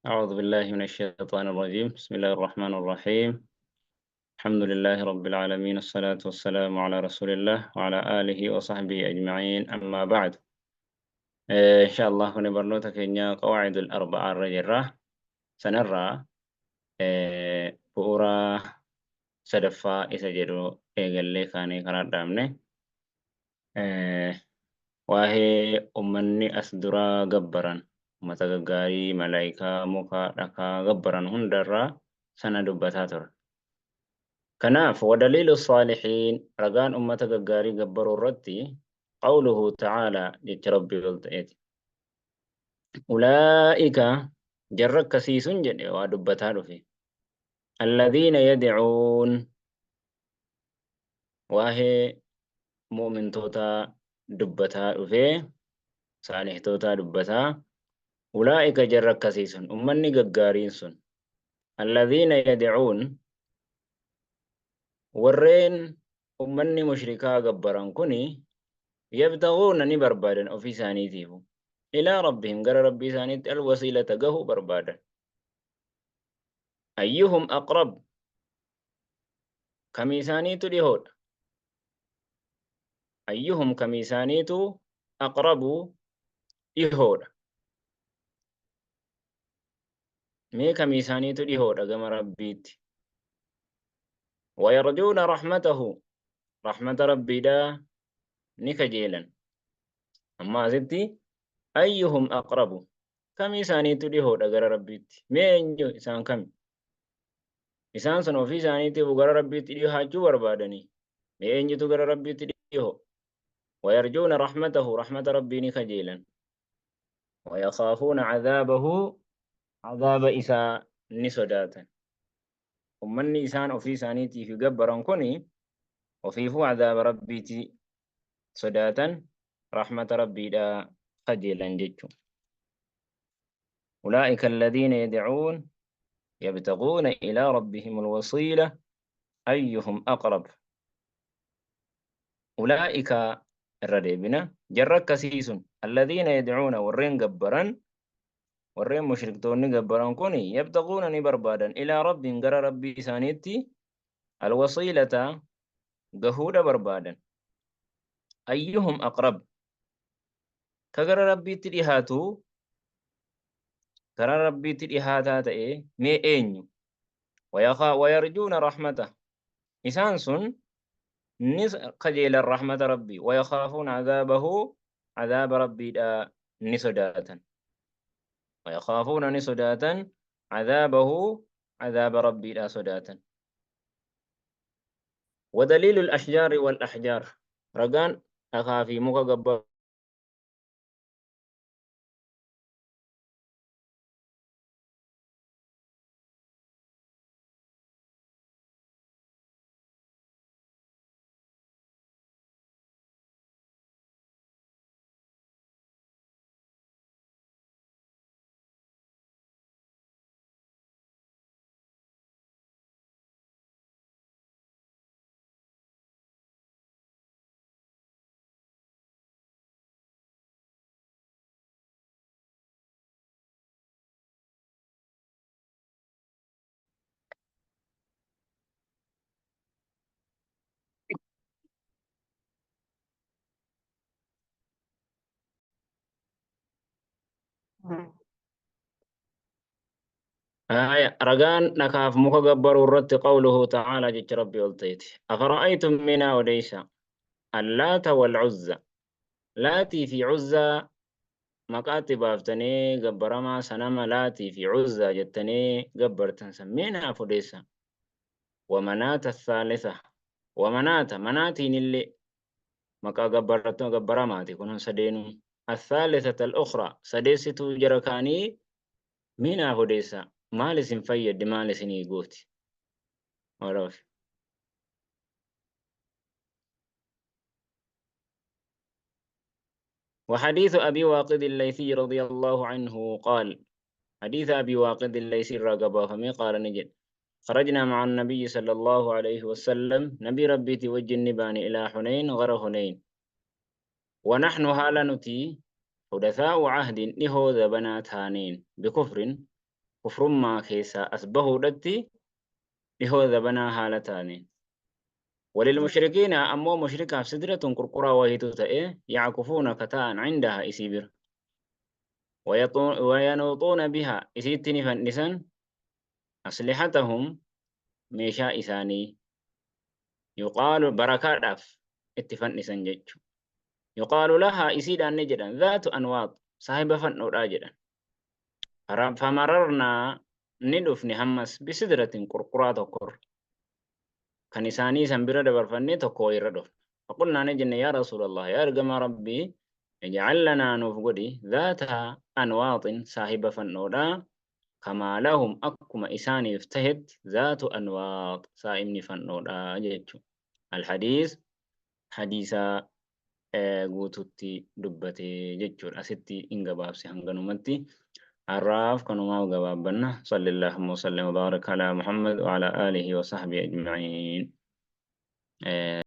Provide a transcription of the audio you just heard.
أعوذ بالله من الشيطان الرجيم بسم الله الرحمن الرحيم الحمد لله رب العالمين الصلاة والسلام على رسول الله وعلى آله وصحبه أجمعين أما بعد إن شاء الله نبرنوتا كينيا قواعد الأربعة الرجرة سنرى بؤورا سدفا إسجدوا إيغالي كاني كانت دامني waa'ee ummanni as duraa gabbaran uummata gaggaarii malaayikaa muka dhakaa gabbaran hundarraa sana dubbataa ture. Kanaaf wadaliilu saalihiin ragaan ummata gaggaarii gabbaruu irratti qawluhu ta'aalaa jecha rabbii ol ta'eeti. Ulaa'ika jarra akkasiisun jedhe waa dubbataa dhufe. Alladhiina yadcuun waa'ee mu'mintootaa dubbataa dhufee saalihtootaa dubbataa ulaa'ika jarra akkasiisun ummanni gaggaariin sun alladhiina yadcuun warreen ummanni mushrikaa gabbaran kuni yabtaghuuna ni barbaadan ofii isaaniitiifu ilaa rabbihim gara rabbii isaaniitti alwasiilata gahuu barbaadan ayyuhum aqrab kamii isaaniitu dhihoodha ayyuhum kamii isaaniitu aqrabu dhihoodha mee kamii isaaniitu dhihoodha gama rabbiitti ويرجون رحمته رحمة ربي دا نكجيلا أما زدتي أيهم أقرب كم إساني تليه دغر ربيت مين جو إسان كم إسان سنو في إساني تبغر ربيت ليه هاجو بربادني مين جو تغر ربيت ليه ويرجون رحمته رحمة ربي نكجيلا ويخافون عذابه عذاب إساء نسداتا ومن إسان وفي إساني في جبران كوني وفي فو عذاب ربيتي صداتا رحمة ربي دا خجلا ججو أولئك الذين يدعون يبتغون إلى ربهم الوصيلة أيهم أقرب أولئك الرديبنا جرك كسيس الذين يدعون ورين قبرا ورين مشركتون قبرا كوني يبتغون نبربادا إلى ربهم قرى ربي سانيتي الوصيلة قهود بربادا أيهم أقرب كقرى ربي تليهاتو كرى ربي تليهاتات إيه مي أينيو ويرجون رحمته إسان سن قجيل الرحمة ربي ويخافون عذابه عذاب ربي دا نسداتا ويخافون نسداتا عذابه عذاب ربي دا سداتا ودليل الأشجار والأحجار رقان أخافي مقبر رقان نكاف مقبر الرد قوله تعالى جج ربي قلتيتي أفرأيتم منا وديسا اللات والعزى لاتي في عزى مكاتب أفتني قبرما سنما لاتي في عزى جتني قبرتن سمينا فديسا ومنات الثالثة ومنات مناتين اللي مكا قبرتن قبرماتي كنون سدينو الثالثة الأخرى سديستو جركاني مينا فديسا مالس فيد مالس نيقوتي وراف وحديث أبي واقد الليثي رضي الله عنه قال حديث أبي واقد الليثي الرقبة فمي قال نجد خرجنا مع النبي صلى الله عليه وسلم نبي ربي توجه النبان إلى حنين غر حنين ونحن هالنتي حدثاء عهد نهوذ بنات هانين بكفر كفر ما كيسا أسبه دتي لهو ذبنا حالتاني وللمشركين أمو مشركة سدرة قرقرة وهي تتئه يعكفون كتان عندها إسيبر وينوطون بها إسيتني فنسا أسلحتهم ميشا إساني يقال بركات أف اتفنسا جيتشو يقال لها إسيدا نجدا ذات أنواط صاحب فن راجدا فمررنا ندف نهمس بسدرة قرقرة تقر كان إساني سنبرا دبرفني تقو يردف فقلنا نجن يا رسول الله يا رقم ربي اجعل لنا نفقدي ذات أنواط صاحب فنودا كما لهم أكما إساني يفتهد ذات أنواط سائمني فنودا جيتشو الحديث حديث guututti dubbate jechuudha. Asitti hin gabaabse hanganumatti. Har'aaf kanumaa gabaabbanna. Sallallahu wa sallam wa baraka ala Muhammad wa ala alihi wa sahbihi ajma'iin.